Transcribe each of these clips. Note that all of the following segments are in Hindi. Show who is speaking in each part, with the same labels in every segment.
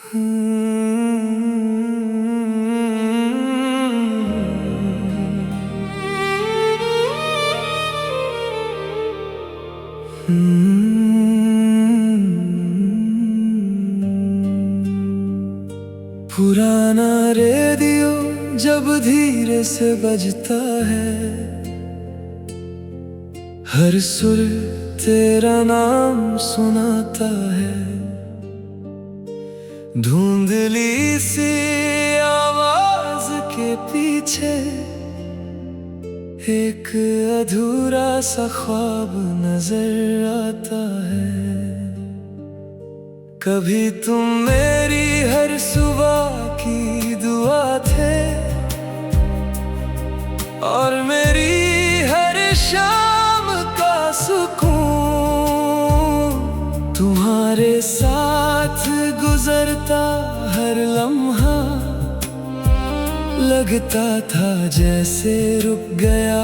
Speaker 1: पुराना रेडियो जब धीरे से बजता है, हर सुर तेरा नाम सुनाता है। धुंधली सी आवाज के पीछे एक अधूरा सा ख्वाब नजर आता है। कभी तुम मेरी हर सुबह की दुआ थे और मेरी हर शाम का सुकून। तुम्हारे साथ गुजरता हर लम्हा लगता था जैसे रुक गया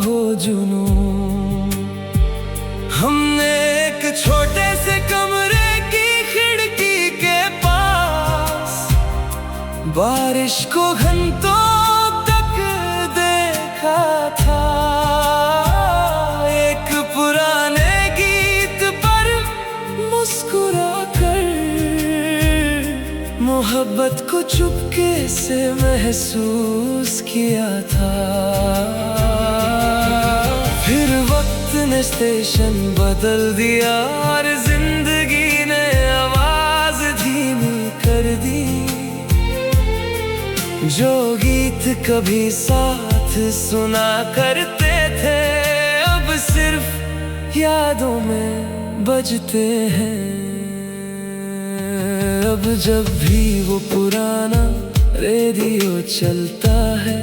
Speaker 1: हो जुनून। हमने एक छोटे से कमरे की खिड़की के पास बारिश को घंटों तक देखा था। एक पुराने गीत पर मुस्कुरा कर मोहब्बत को चुपके से महसूस किया था। फिर वक्त ने स्टेशन बदल दिया और जिंदगी ने आवाज धीमी कर दी। जो गीत कभी साथ सुना करते थे अब सिर्फ यादों में बजते हैं। अब जब भी वो पुराना रेडियो चलता है,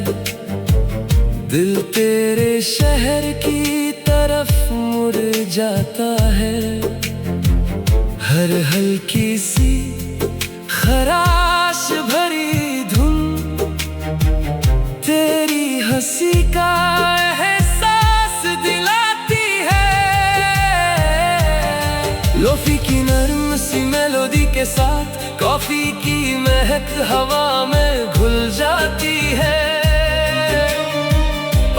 Speaker 1: दिल तेरे शहर की तरफ मुड़ जाता है। हर हल्की सी खराश भरी धुन तेरी हंसी का एहसास दिलाती है। लोफी की नरम सी मेलोडी के साथ कॉफी की महक हवा में घुल जाती है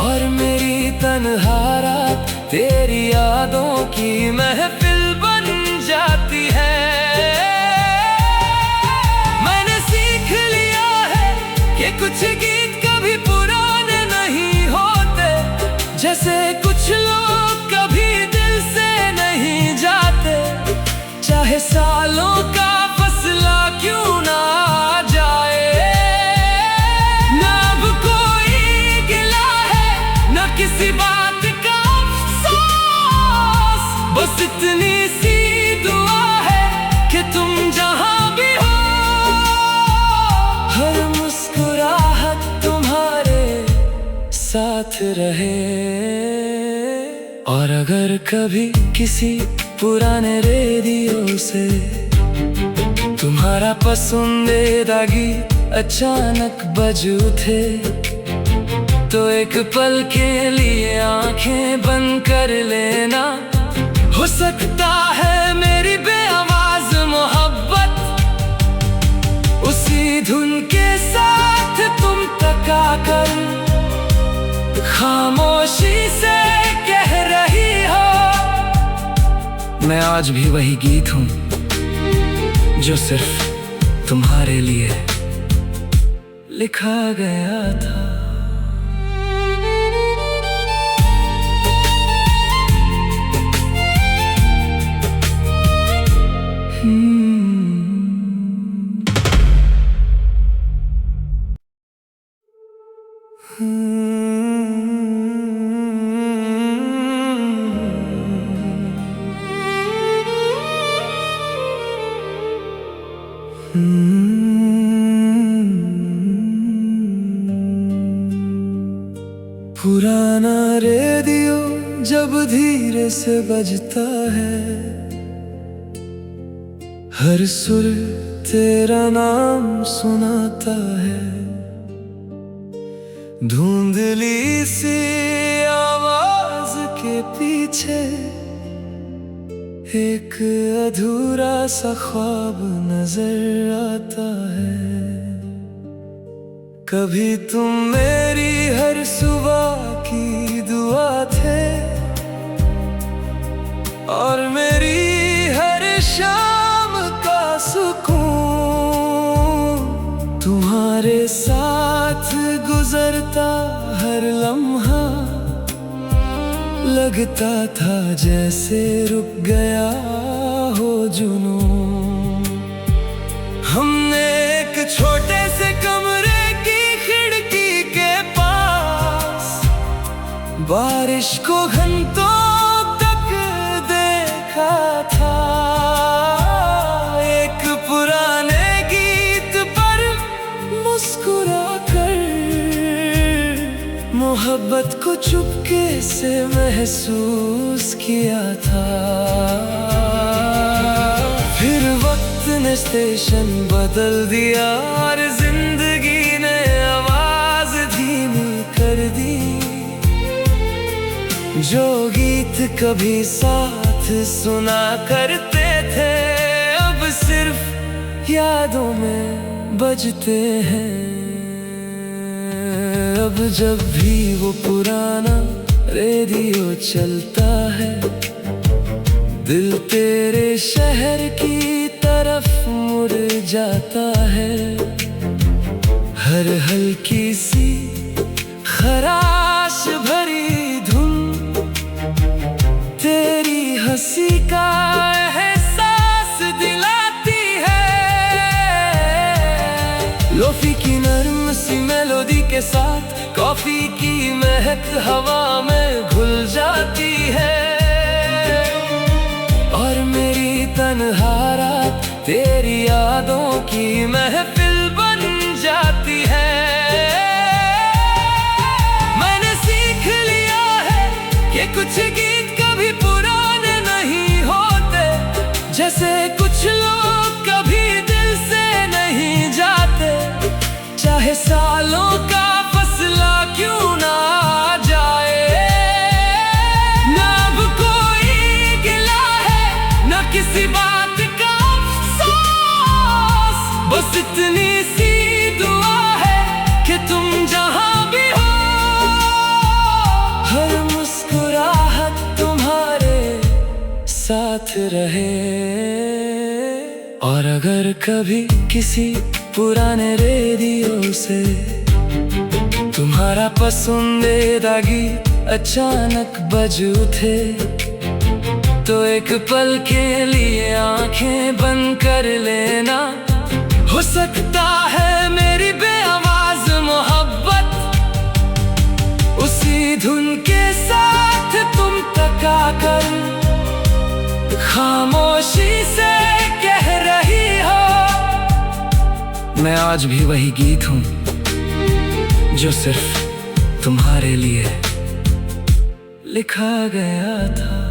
Speaker 1: और मेरी तन्हा रात तेरी यादों की महफिल बन जाती है। मैंने सीख लिया है कि कुछ गीत कभी पुराने नहीं होते, जैसे कुछ लोग कभी दिल से नहीं जाते। चाहे सालों का फसला क्यों ना आ जाए, ना अब कोई गिला है ना किसी बात का अफसोस। बस इतनी सी दुआ है कि तुम जहां भी हो, हर मुस्कुराहट तुम्हारे साथ रहे। और अगर कभी किसी पुराने रेडियो से तुम्हारा पसंदीदा गीत अचानक बज उठे, तो एक पल के लिए आंखें बंद कर लेना। हो सकता है मेरी बेआवाज मोहब्बत उसी धुन के साथ तुम तका कर खामोशी से कह रही हो, मैं आज भी वही गीत हूँ जो सिर्फ तुम्हारे लिए लिखा गया था। पुराना रेडियो जब धीरे से बजता है, हर सुर तेरा नाम सुनाता है। धुंधली सी आवाज के पीछे एक अधूरा सा ख्वाब नजर आता है। कभी तुम मेरी हर सुबह की दुआ थे और मेरी हर शाम का सुकून। तुम्हारे साथ गुजरता हर लम्हा लगता था जैसे रुक गया हो जुनून। हमने एक छोटे से कमरे की खिड़की के पास बारिश को घंटों तक देखा था। एक पुराने गीत पर मुस्कुरा कर मोहब्बत को चुपके से महसूस किया था। फिर वक्त ने स्टेशन बदल दिया और जिंदगी ने आवाज धीमी कर दी। जो गीत कभी साथ सुना करते थे अब सिर्फ यादों में बजते हैं। अब जब भी वो पुराना रेडियो चलता है दिल तेरे शहर की तरफ मुड़ जाता है। हर हल्की सी खराश भरी धुन तेरी हंसी का एहसास दिलाती है। लोफी की नरम सी मेलोडी के साथ कॉफी की महक हवा में घुल जाती है और मेरी तन्हा रात तेरी यादों की महफिल बन जाती है। मैंने सीख लिया है कि कुछ गीत कभी पुराने नहीं होते, जैसे कुछ लोग कभी दिल से नहीं जाते। चाहे सालों का फसला क्यों ना आ जाए, ना अब कोई गिला है ना किसी बात का अफसोस। बस इतनी सी दुआ है कि तुम जहां भी हो हर मुस्कुराहट तुम्हारे साथ रहे। और अगर कभी किसी पुराने रेडियो से तुम्हारा पसंदीदा गीत अचानक बज उठे तो एक पल के लिए आंखें बंद कर लेना। हो सकता है मेरी बेआवाज मोहब्बत उसी धुन के साथ तुम तक आकर खामोशी से कह रही हो मैं आज भी वही गीत हूँ जो सिर्फ तुम्हारे लिए लिखा गया था।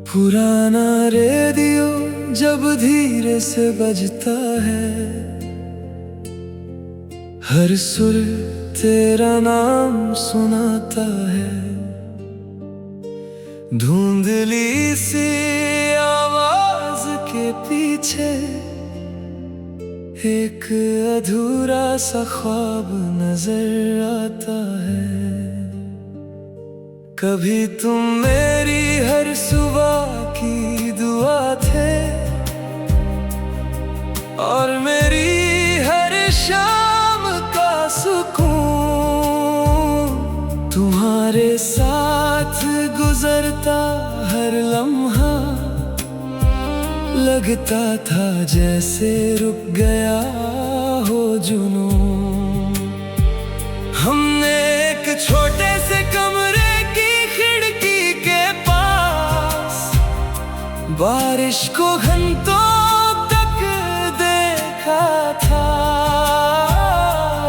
Speaker 1: पुराना रेडियो जब धीरे से बजता है हर सुर तेरा नाम सुनाता है। धुंधली सी आवाज के पीछे एक अधूरा सा ख्वाब नजर आता है। कभी तुम मेरी हर सुबह की दुआ थे और मेरी हर शाम का सुकून। तुम्हारे साथ गुजरता हर लम्हा लगता था जैसे रुक गया हो जुनून। हमने एक छोटे से कमरे की खिड़की के पास बारिश को घंटों तक देखा था,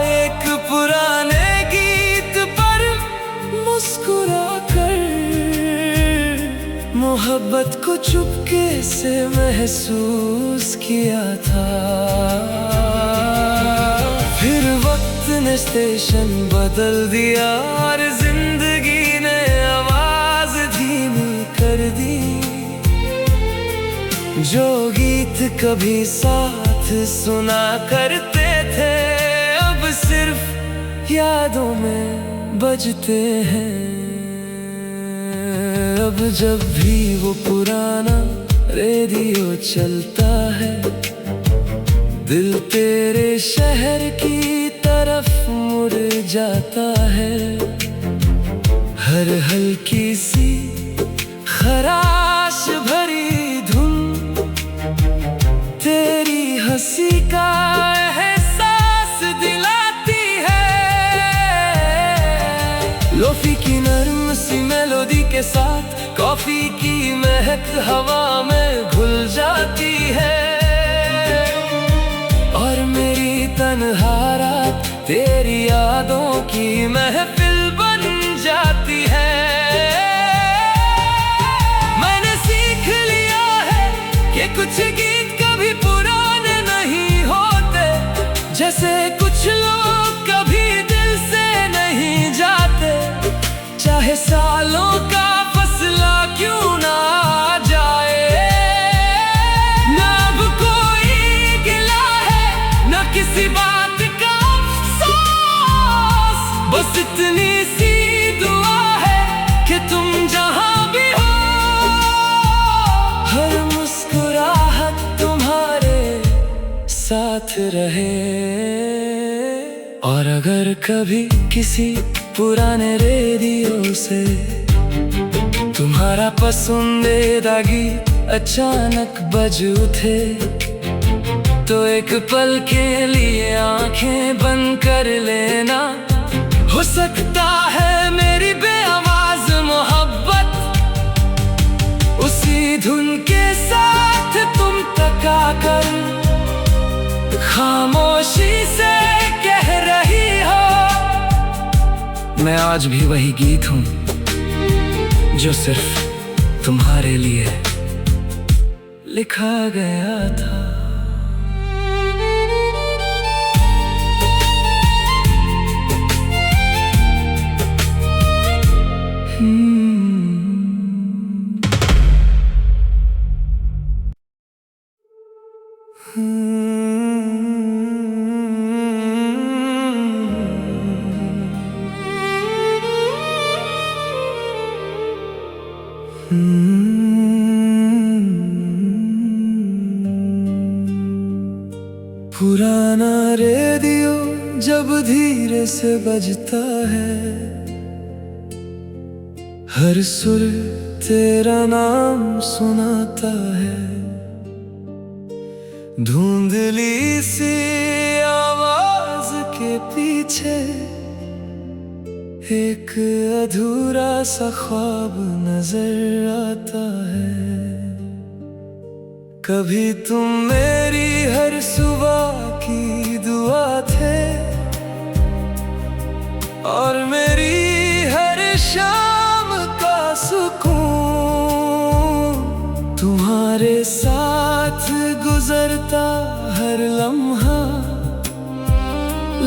Speaker 1: एक पुराने गीत पर मुस्कुरा कर मोहब्बत को चुपके से महसूस किया था। फिर वक्त ने स्टेशन बदल दिया और जिंदगी ने आवाज धीमी कर दी। जो गीत कभी साथ सुना करते थे अब सिर्फ यादों में बजते हैं। अब जब भी वो पुराना रेडियो चलता है, दिल तेरे शहर की तरफ मुड़ जाता है। हर हल्की सी खराश भरी धुन तेरी हंसी का एहसास दिलाती है। लोफी की नरम सी मेलोडी के साथ कॉफी की महक हवा में घुल जाती है, और मेरी तन्हा रात तेरी यादों की महफिल बन जाती है। मैंने सीख लिया है कि कुछ गीत कभी पुराने नहीं होते, जैसे कुछ लोग कभी दिल से नहीं जाते। चाहे सालों का फसला क्यों ना आ जाए, ना अब कोई गिला है ना किसी बात का अफसोस। बस इतनी सी दुआ है कि तुम जहां भी हो, हर मुस्कुराहट तुम्हारे साथ रहे। और अगर कभी किसी पुराने रेडियो से तुम्हारा पसंदीदा गीत अचानक बज उठे, तो एक पल के लिए आंखें बंद कर लेना। हो सकता है मेरी बेआवाज मोहब्बत उसी धुन के साथ तुम तका कर खामोशी से कह रही हो, मैं आज भी वही गीत हूँ जो सिर्फ तुम्हारे लिए लिखा गया था। पुराना रेडियो जब धीरे से बजता है, हर सुर तेरा नाम सुनाता है। धुंधली सी आवाज के पीछे एक अधूरा सा ख्वाब नजर आता है। कभी तुम मेरी हर सुबह की दुआ थे, और मेरी हर शाम का सुकून। तुम्हारे साथ गुजरता हर लम्हा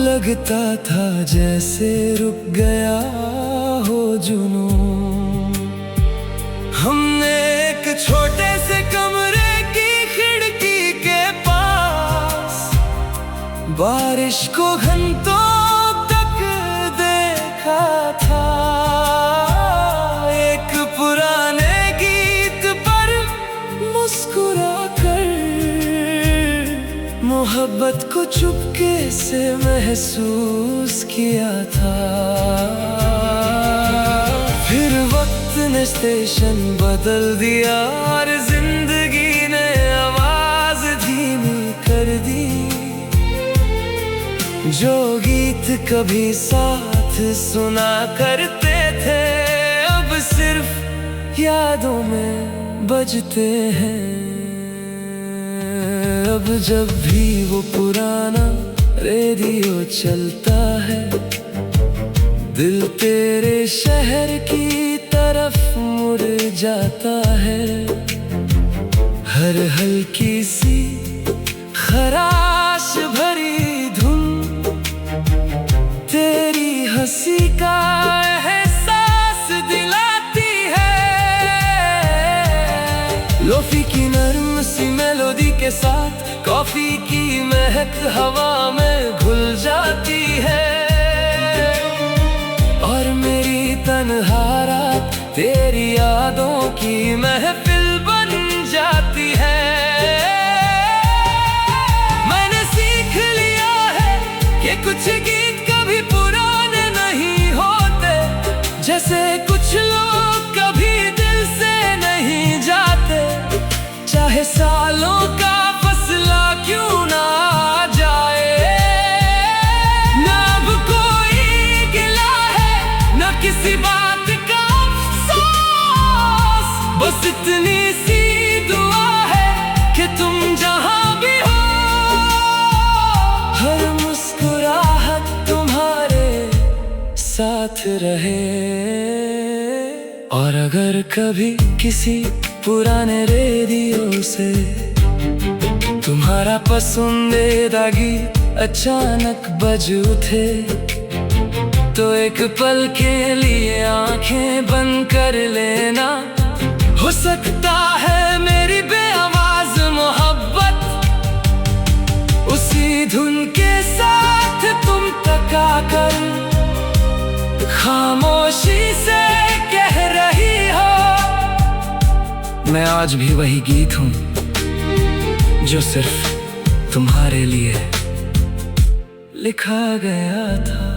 Speaker 1: लगता था जैसे रुक गया हो जुनून। हमने एक छोटे से कमरे बारिश को घंटों तक देखा था, एक पुराने गीत पर मुस्कुरा कर मोहब्बत को चुपके से महसूस किया था। फिर वक्त ने स्टेशन बदल दिया और जिंदगी ने आवाज धीमी कर दी। जो गीत कभी साथ सुना करते थे अब सिर्फ यादों में बजते हैं। अब जब भी वो पुराना रेडियो चलता है, दिल तेरे शहर की तरफ मुड़ जाता है। हर हल्की सी खराश भरी धुन तेरी हंसी का एहसास दिलाती है। लोफी की नरम सी मेलोडी के साथ कॉफी की महक हवा में घुल जाती है। और मेरी तन्हा रात तेरी यादों की महफिल बन जाती है। मैंने सीख लिया है कि कुछ गीत कभी पुराने नहीं होते, जैसे कुछ लोग कभी दिल से नहीं जाते। चाहे सालों का फसला क्यों ना आ जाए, ना अब कोई गिला है ना किसी बात का अफसोस। बस इतनी सी दुआ है कि तुम जहां भी हो, हर मुस्कुराहट तुम्हारे साथ रहे। और अगर कभी किसी पुराने रेडियो से तुम्हारा पसंदीदा गीत अचानक बज उठे, तो एक पल के लिए आंखें बंद कर लेना। हो सकता है मेरी बेआवाज मोहब्बत उसी धुन के साथ तुम तक आकर खामोशी से कह रही हो, मैं आज भी वही गीत हूँ जो सिर्फ तुम्हारे लिए लिखा गया था।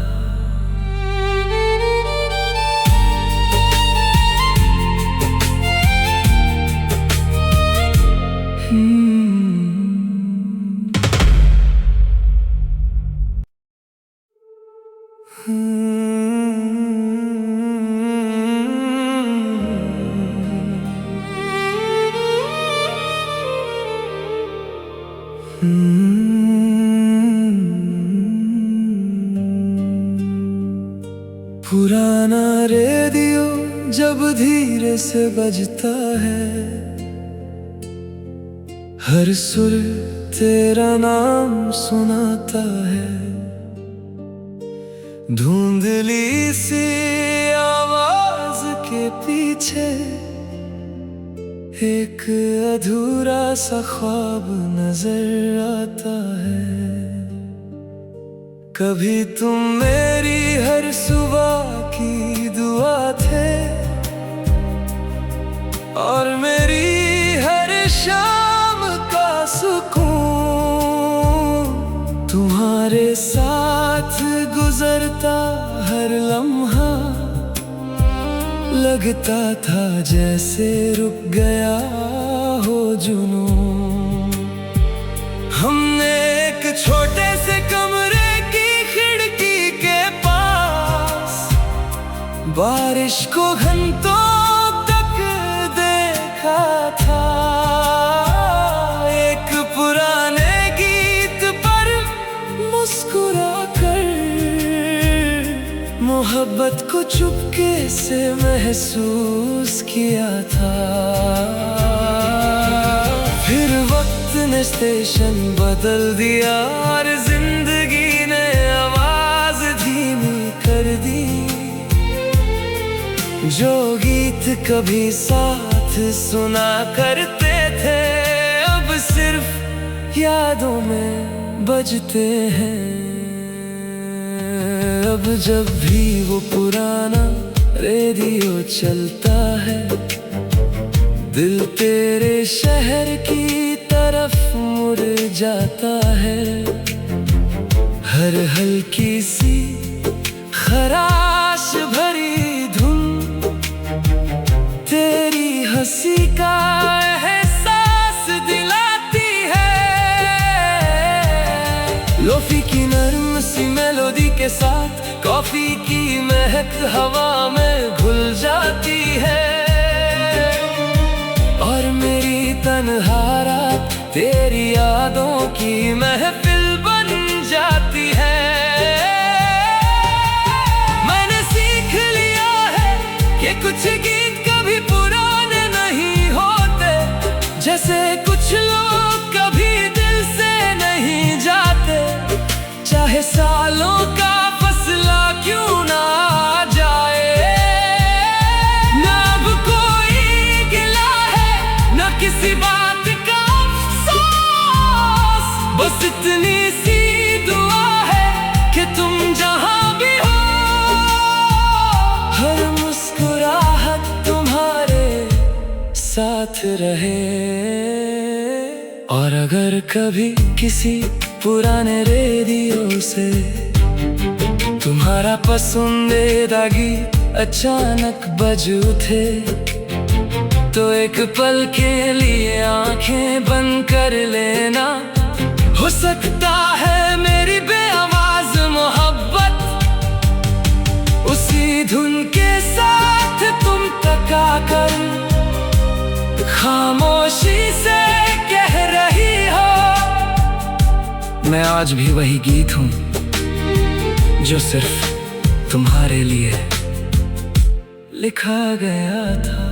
Speaker 1: पुराना रेडियो जब धीरे से बजता है, हर सुर तेरा नाम सुनाता है। धुंधली सी आवाज के पीछे एक अधूरा सा ख्वाब नजर आता है। कभी तुम मेरी हर सुबह की दुआ थे, और मेरी हर शाम का सुकून। तुम्हारे साथ गुजरता हर लम्हा लगता था जैसे रुक गया हो जुनून। हमने एक छोटे से कमरे बारिश को घंटों तक देखा था। एक पुराने गीत पर मुस्कुरा कर मोहब्बत को चुपके से महसूस किया था। फिर वक्त ने स्टेशन बदल दिया और जिंदगी ने आवाज धीमी कर दी। जो गीत कभी साथ सुना करते थे, अब सिर्फ यादों में बजते हैं। अब जब भी वो पुराना रेडियो चलता है, दिल तेरे शहर की तरफ मुड़ जाता है। हर हल्की सी खराश भरी धुन तेरी हंसी का एहसास दिलाती है। लोफी की नरम सी मेलोडी के साथ कॉफी की महक हवा में घुल जाती है। और तेरी यादों की महफिल बन जाती है। मैंने सीख लिया है कि कुछ गीत कभी पुराने नहीं होते, जैसे कुछ लोग कभी दिल से नहीं जाते। चाहे सालों का फसला क्यों ना आ जाए, ना अब कोई गिला है, ना किसी बात का अफसोस। बस इतनी सी दुआ है कि तुम जहां भी हो, हर मुस्कुराहट तुम्हारे साथ रहे। और अगर कभी किसी पुराने रेडियो से तुम्हारा पसंदीदा गीत अचानक बज उठे, तो एक पल के लिए आंखें बंद कर लेना। हो सकता है मेरी बेआवाज मोहब्बत उसी धुन के साथ तुम तका कर खामोशी से कह रही हो, मैं आज भी वही गीत हूँ जो सिर्फ तुम्हारे लिए लिखा गया था।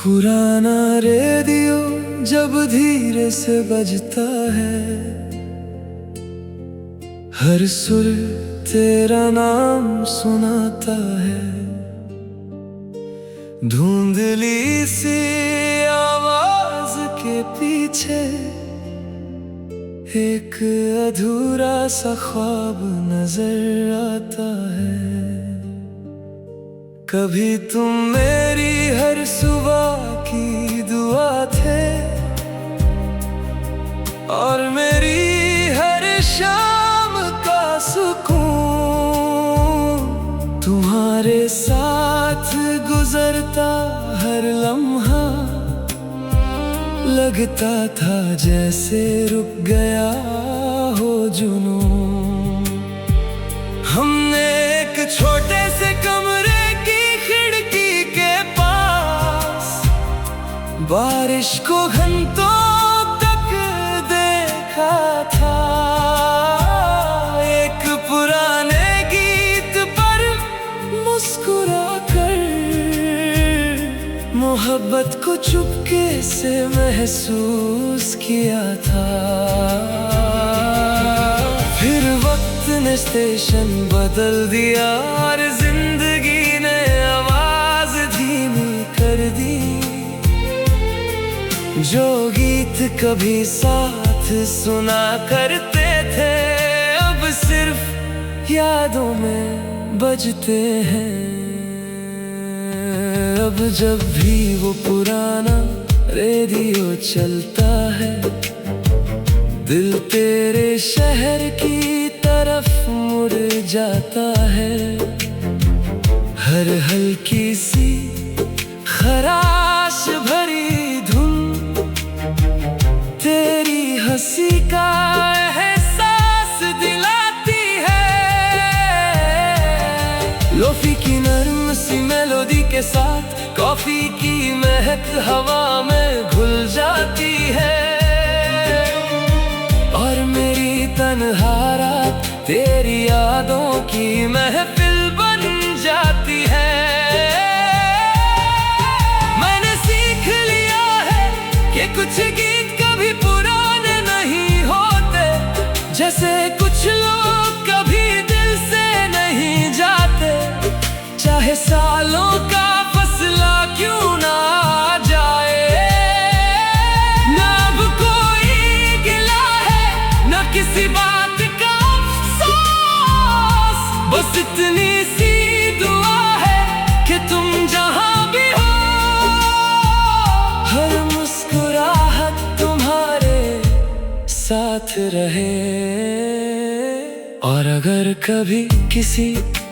Speaker 1: पुराना रेडियो जब धीरे से बजता है, हर सुर तेरा नाम सुनाता है। धुंधली सी आवाज के पीछे एक अधूरा सा ख्वाब नजर आता है। कभी तुम मेरी हर सुबह की दुआ थे, और मेरी हर शाम का सुकून। तुम्हारे साथ गुजरता हर लम्हा लगता था जैसे रुक गया हो जुनून। हमने एक छोटे से कमरे बारिश को घंटों तक देखा था। एक पुराने गीत पर मुस्कुरा कर मोहब्बत को चुपके से महसूस किया था। फिर वक्त ने स्टेशन बदल दिया और जिंदगी ने आवाज धीमी कर दी। जो गीत कभी साथ सुना करते थे, अब सिर्फ यादों में बजते हैं। अब जब भी वो पुराना रेडियो चलता है, दिल तेरे शहर की तरफ मुड़ जाता है। हर हल्की सी खराश भरी तेरी हंसी का एहसास दिलाती है। लोफी की नरम सी मेलोडी के साथ कॉफी की महक हवा में घुल जाती है। और मेरी तन्हा रात तेरी यादों की महफिल बन जाती है। मैंने सीख लिया है कि कुछ गीत पुराने नहीं होते, जैसे कुछ लोग कभी दिल से नहीं जाते। चाहे सालों का फसला क्यों ना आ जाए, ना अब कोई गिला है, ना किसी बात का अफसोस। बस इतनी सी दुआ है कि तुम जहां भी हो, हर मुस्कुराहट साथ रहे। और अगर कभी किसी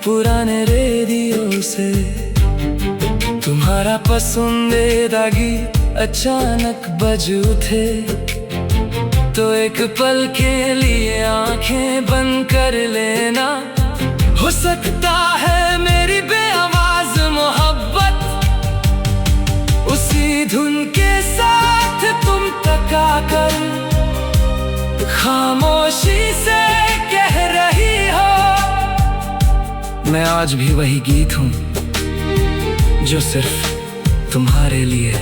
Speaker 1: पुराने रेडियो से तुम्हारा पसंदीदा गीत अचानक बज उठे, तो एक पल के लिए आंखें बंद कर लेना। हो सकता है मेरी बेआवाज मोहब्बत उसी धुन के साथ तुम तका कर खामोशी से कह रही हो, मैं आज भी वही गीत हूँ जो सिर्फ तुम्हारे लिए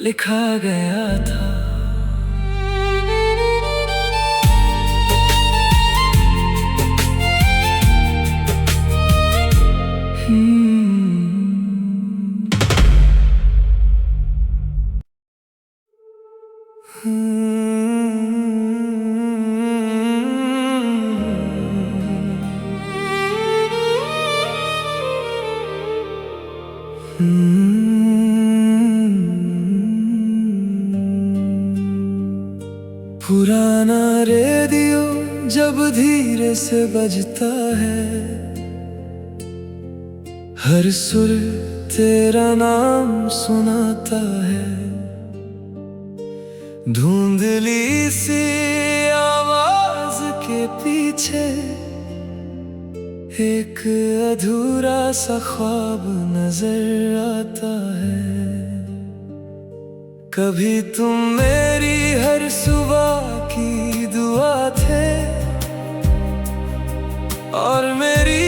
Speaker 1: लिखा गया था। पुराना रेडियो जब धीरे से बजता है, हर सुर तेरा नाम सुनाता है। धुंधली सी आवाज के पीछे एक अधूरा सा ख्वाब नजर आता है। कभी तुम मेरी हर सुबह की दुआ थे और मेरी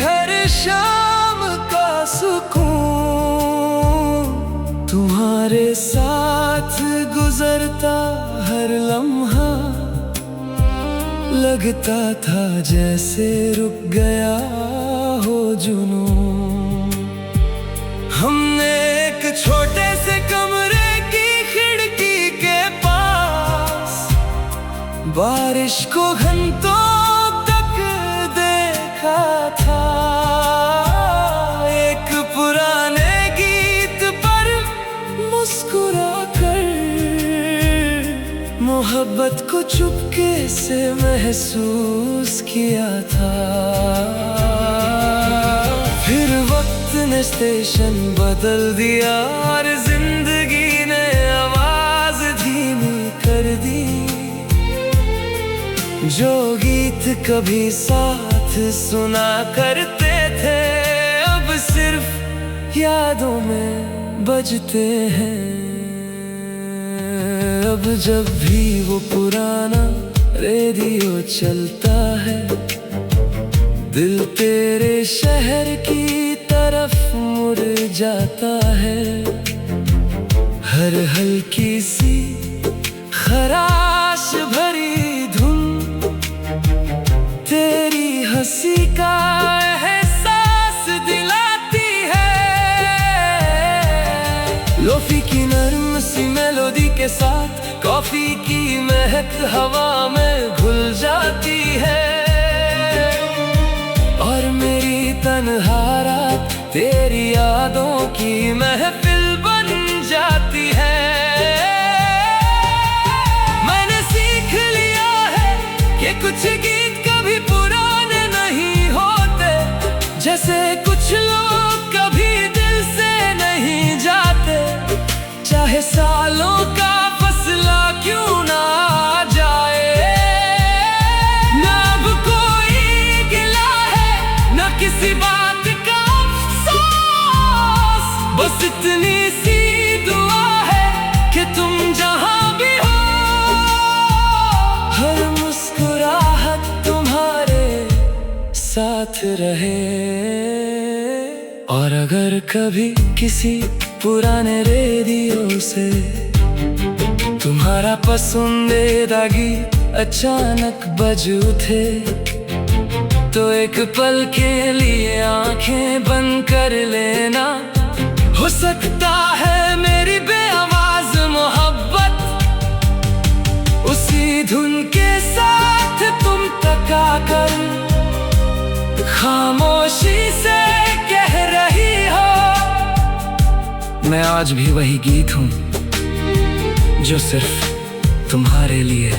Speaker 1: हर शाम का सुकून। तुम्हारे साथ गुजरता हर लम्हा लगता था जैसे रुक गया हो जुनून। हमने एक छोटे से कमरे की खिड़की के पास बारिश को घंटों तक देखा था। एक पुराने गीत पर मुस्कुरा कर मोहब्बत को चुपके से महसूस किया था। फिर वक्त ने स्टेशन बदल दिया और जिंदगी ने आवाज धीमी कर दी। जो गीत कभी साथ सुना करते थे अब सिर्फ यादों में बजते हैं। अब जब भी वो पुराना रेडियो चलता है, दिल तेरे शहर की तरफ मुड़ जाता है। हर हल्की सी खराश भरी धुन तेरी हंसी का एहसास दिलाती है। लोफी की नरम सी मेलोडी के साथ कॉफी की महक हवा में घुल जाती है। और मेरी तन्हा रात तेरी यादों की महफिल बन जाती है। मैंने सीख लिया है कि कुछ गीत कभी पुराने नहीं होते, जैसे कुछ लोग कभी दिल से नहीं जाते। चाहे सालों का फसला क्यों ना आ जाए, ना अब कोई गिला है ना किसी बात का अफसोस। बस इतनी सी दुआ है कि तुम जहां भी हो, हर मुस्कुराहट तुम्हारे साथ रहे। और अगर कभी किसी पुराने रेडियो से तुम्हारा पसंदीदा गीत अचानक बज उठे, तो एक पल के लिए आंखें बंद कर लेना। हो सकता है मेरी बेआवाज मोहब्बत उसी धुन के साथ तुम तका कर खामोशी से कह रही हो, मैं आज भी वही गीत हूँ जो सिर्फ तुम्हारे लिए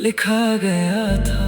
Speaker 1: लिखा गया था।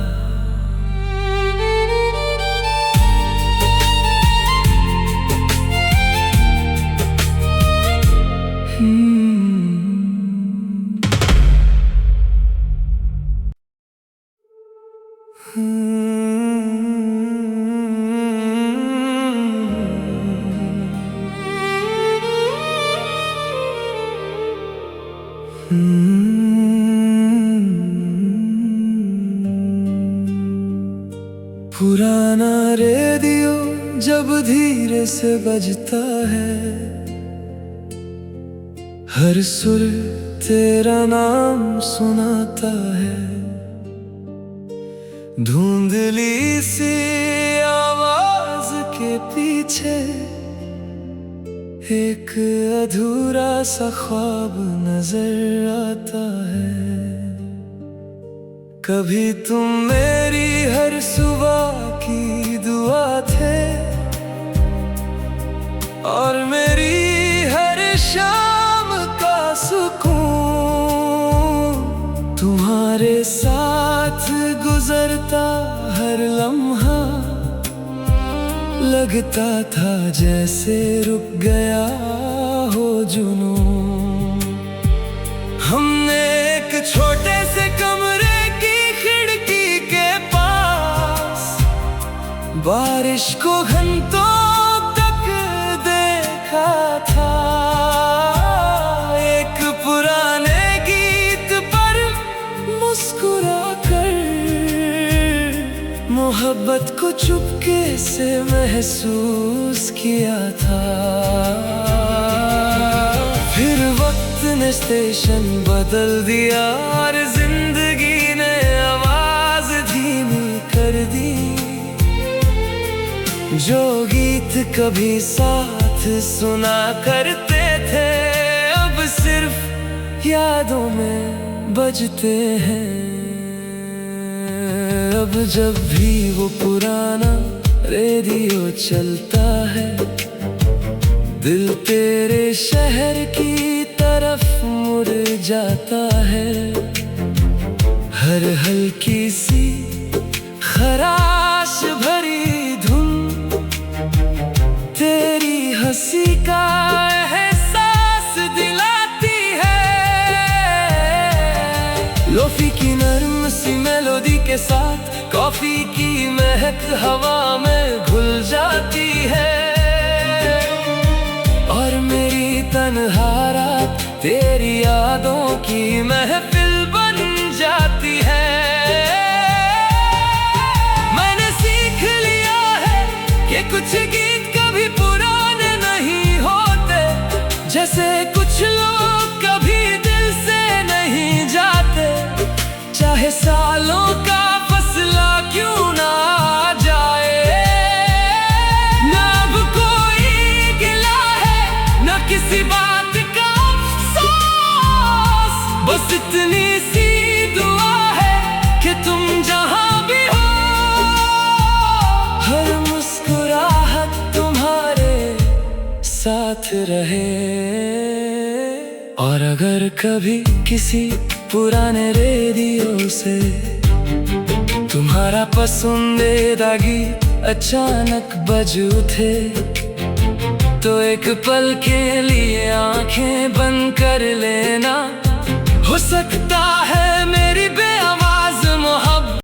Speaker 1: पुराना रेडियो जब धीरे से बजता है, हर सुर तेरा नाम सुनाता है। धुंधली सी आवाज के पीछे एक अधूरा सा ख्वाब नजर आता है। कभी तुम मेरी हर सुबह की दुआ थे और मेरी हर शाम का सुकून। तुम्हारे साथ गुजरता हर लम्हा लगता था जैसे रुक गया हो जुनून। हमने एक छोटे से कमरे की खिड़की के पास बारिश को घंटों तक देखा था। एक पुराने गीत पर मुस्कुरा कर मोहब्बत को चुपके से महसूस किया था। फिर वक्त ने स्टेशन बदल दिया और जिंदगी ने आवाज धीमी कर दी। जो गीत कभी साथ सुना करते थे अब सिर्फ यादों में बजते हैं। अब जब भी वो पुराना रेडियो चलता है, दिल तेरे शहर की तरफ मुड़ जाता है। हर हल्की सी खराश भरी धुन तेरी हंसी का एहसास दिलाती है। लोफी की नरम सी मेलोडी के साथ कॉफी की महक हवा में घुल जाती है और मेरी तन्हा रात तेरी यादों की महफिल बन जाती है। मैंने सीख लिया है कि कुछ गीत कभी पुराने नहीं होते, जैसे कुछ लोग कभी दिल से नहीं जाते। चाहे सालों का फसला क्यों ना आ जाए, ना अब कोई गिला है ना किसी बात का अफसोस। बस इतनी सी दुआ है कि तुम जहां भी हो, हर मुस्कुराहट तुम्हारे साथ रहे। और अगर कभी किसी पुराने रेडियो से तुम्हारा पसंदीदा गीत अचानक बज उठे, तो एक पल के लिए आंखें बंद कर लेना। हो सकता